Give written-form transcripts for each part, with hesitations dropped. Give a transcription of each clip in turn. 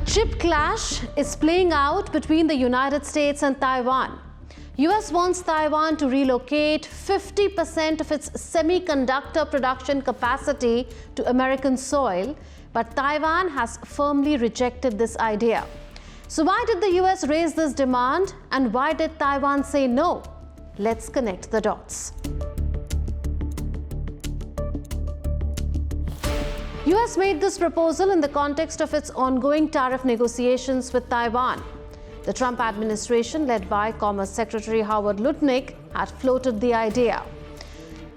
A chip clash is playing out between the United States and Taiwan. US wants Taiwan to relocate 50% of its semiconductor production capacity to American soil, but Taiwan has firmly rejected this idea. So why did the US raise this demand, and why did Taiwan say no? Let's connect the dots. US made this proposal in the context of its ongoing tariff negotiations with Taiwan. The Trump administration, led by Commerce Secretary Howard Lutnick, had floated the idea.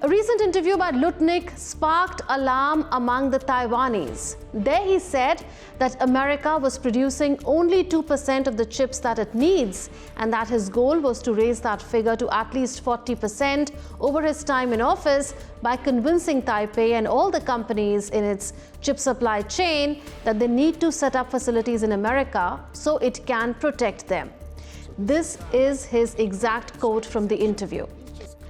A recent interview by Lutnick sparked alarm among the Taiwanese. There he said that America was producing only 2% of the chips that it needs, and that his goal was to raise that figure to at least 40% over his time in office by convincing Taipei and all the companies in its chip supply chain that they need to set up facilities in America so it can protect them. This is his exact quote from the interview.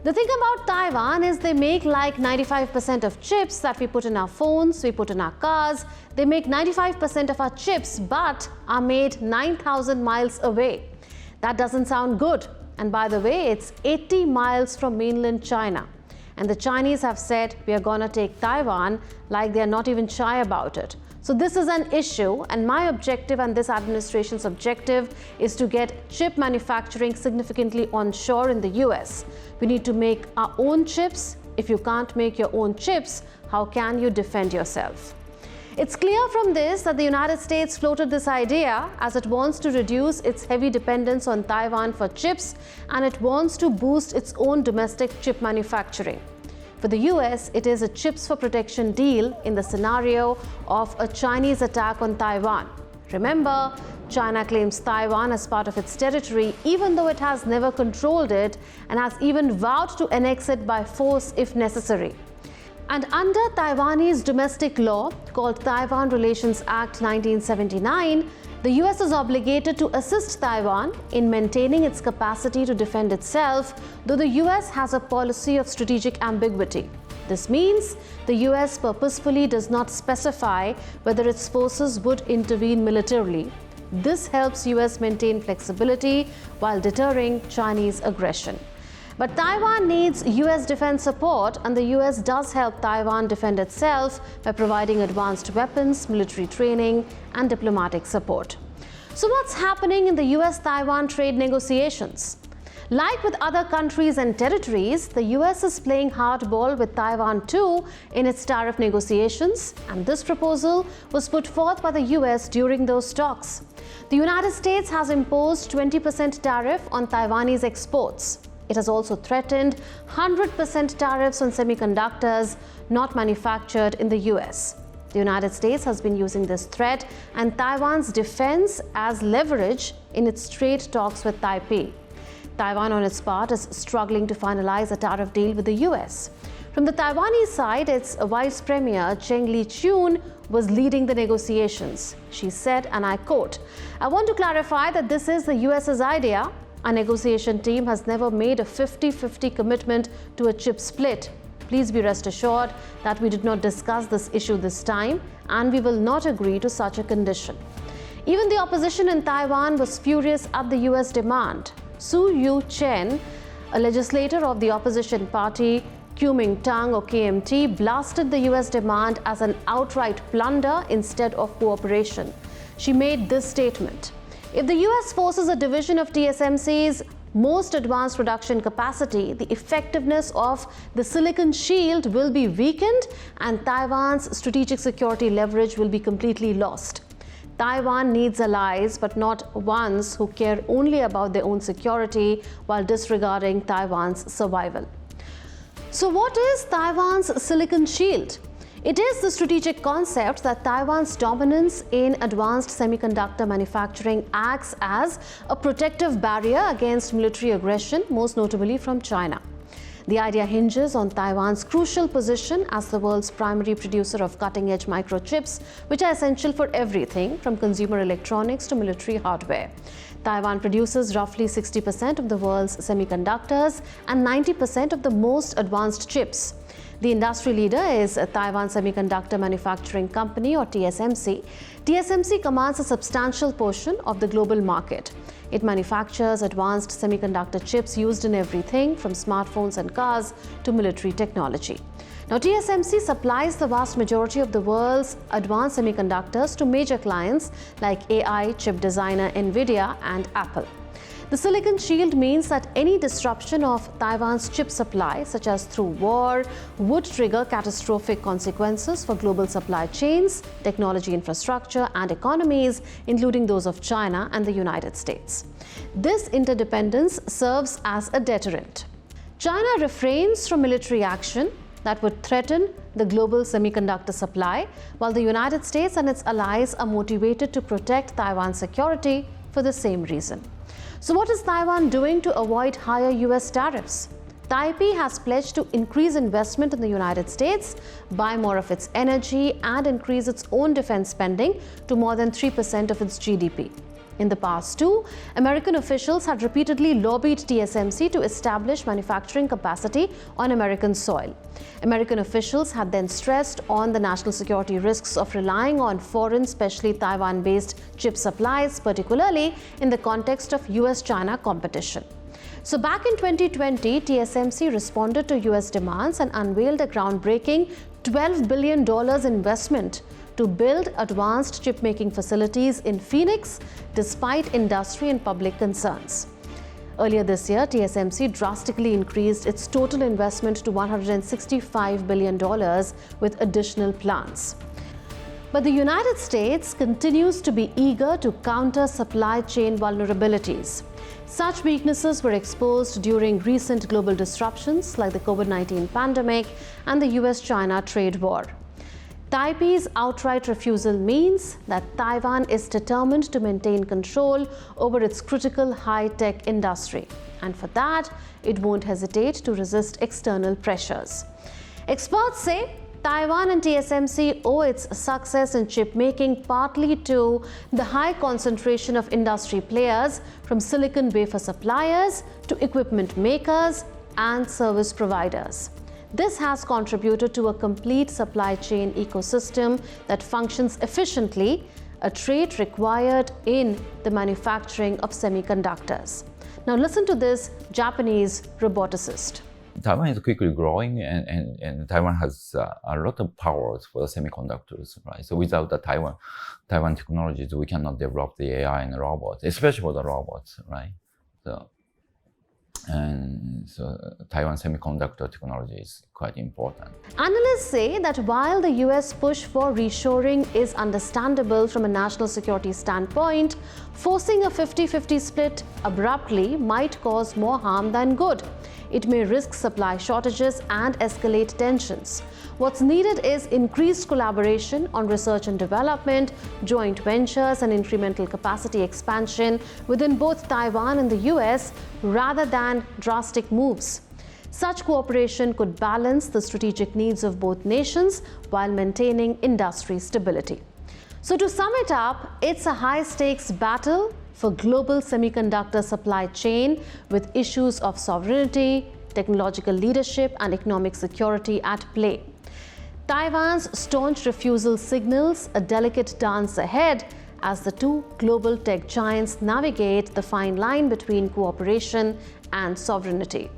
The thing about Taiwan is they make like 95% of chips that we put in our phones, we put in our cars. They make 95% of our chips but are made 9,000 miles away. That doesn't sound good. And by the way, it's 80 miles from mainland China. And the Chinese have said we are gonna take Taiwan, like they're not even shy about it. So this is an issue, and my objective and this administration's objective is to get chip manufacturing significantly onshore in the US. We need to make our own chips. If you can't make your own chips, how can you defend yourself? It's clear from this that the United States floated this idea as it wants to reduce its heavy dependence on Taiwan for chips, and it wants to boost its own domestic chip manufacturing. For the US, it is a chips for protection deal in the scenario of a Chinese attack on Taiwan. Remember, China claims Taiwan as part of its territory, even though it has never controlled it and has even vowed to annex it by force if necessary. And under Taiwanese domestic law, called Taiwan Relations Act 1979, the US is obligated to assist Taiwan in maintaining its capacity to defend itself, though the US has a policy of strategic ambiguity. This means the US purposefully does not specify whether its forces would intervene militarily. This helps US maintain flexibility while deterring Chinese aggression. But Taiwan needs US defense support, and the US does help Taiwan defend itself by providing advanced weapons, military training, and diplomatic support. So what's happening in the US-Taiwan trade negotiations? Like with other countries and territories, the US is playing hardball with Taiwan too in its tariff negotiations, and this proposal was put forth by the US during those talks. The United States has imposed 20% tariff on Taiwanese exports. It has also threatened 100% tariffs on semiconductors not manufactured in the US. The United States has been using this threat and Taiwan's defense as leverage in its trade talks with Taipei. Taiwan, on its part, is struggling to finalize a tariff deal with the US. From the Taiwanese side, its Vice Premier Cheng Li-chiun was leading the negotiations. She said, and I quote, "I want to clarify that this is the US's idea. Our negotiation team has never made a 50-50 commitment to a chip split. Please be rest assured that we did not discuss this issue this time, and we will not agree to such a condition." Even the opposition in Taiwan was furious at the US demand. Su Yu-chen, a legislator of the opposition party Kuomintang or KMT, blasted the US demand as an outright plunder instead of cooperation. She made this statement: "If the US forces a division of TSMC's most advanced production capacity, the effectiveness of the silicon shield will be weakened and Taiwan's strategic security leverage will be completely lost. Taiwan needs allies, but not ones who care only about their own security while disregarding Taiwan's survival." So what is Taiwan's silicon shield? It is the strategic concept that Taiwan's dominance in advanced semiconductor manufacturing acts as a protective barrier against military aggression, most notably from China. The idea hinges on Taiwan's crucial position as the world's primary producer of cutting-edge microchips, which are essential for everything from consumer electronics to military hardware. Taiwan produces roughly 60% of the world's semiconductors and 90% of the most advanced chips. The industry leader is Taiwan Semiconductor Manufacturing Company, or TSMC. TSMC commands a substantial portion of the global market. It manufactures advanced semiconductor chips used in everything from smartphones and cars to military technology. Now, TSMC supplies the vast majority of the world's advanced semiconductors to major clients like AI chip designer NVIDIA and Apple. The silicon shield means that any disruption of Taiwan's chip supply, such as through war, would trigger catastrophic consequences for global supply chains, technology infrastructure, and economies, including those of China and the United States. This interdependence serves as a deterrent. China refrains from military action that would threaten the global semiconductor supply, while the United States and its allies are motivated to protect Taiwan's security for the same reason. So what is Taiwan doing to avoid higher US tariffs? Taipei has pledged to increase investment in the United States, buy more of its energy, and increase its own defense spending to more than 3% of its GDP. In the past too, American officials had repeatedly lobbied TSMC to establish manufacturing capacity on American soil. American officials had then stressed on the national security risks of relying on foreign, especially Taiwan-based chip supplies, particularly in the context of US-China competition. So back in 2020, TSMC responded to US demands and unveiled a groundbreaking $12 billion investment to build advanced chip-making facilities in Phoenix, despite industry and public concerns. Earlier this year, TSMC drastically increased its total investment to $165 billion with additional plans. But the United States continues to be eager to counter supply chain vulnerabilities. Such weaknesses were exposed during recent global disruptions like the COVID-19 pandemic and the US-China trade war. Taipei's outright refusal means that Taiwan is determined to maintain control over its critical high-tech industry, and for that, it won't hesitate to resist external pressures. Experts say Taiwan and TSMC owe its success in chip making partly to the high concentration of industry players, from silicon wafer suppliers to equipment makers and service providers. This has contributed to a complete supply chain ecosystem that functions efficiently, a trait required in the manufacturing of semiconductors. Now listen to this Japanese roboticist. Taiwan is quickly growing, and Taiwan has a lot of powers for the semiconductors, right? So without the Taiwan technologies, we cannot develop the AI and the robots, especially for the robots, right? So Taiwan semiconductor technology is quite important. Analysts say that while the US push for reshoring is understandable from a national security standpoint, forcing a 50-50 split abruptly might cause more harm than good. It may risk supply shortages and escalate tensions. What's needed is increased collaboration on research and development, joint ventures, and incremental capacity expansion within both Taiwan and the US, rather than drastic moves. Such cooperation could balance the strategic needs of both nations while maintaining industry stability. So to sum it up, it's a high-stakes battle for global semiconductor supply chain, with issues of sovereignty, technological leadership, and economic security at play. Taiwan's staunch refusal signals a delicate dance ahead as the two global tech giants navigate the fine line between cooperation and sovereignty.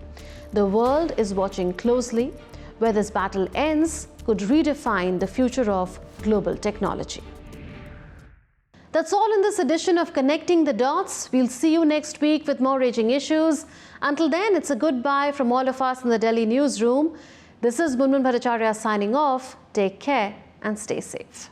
The world is watching closely. Where this battle ends could redefine the future of global technology. That's all in this edition of Connecting the Dots. We'll see you next week with more raging issues. Until then, it's a goodbye from all of us in the Delhi newsroom. This is Munmun Bhattacharya signing off. Take care and stay safe.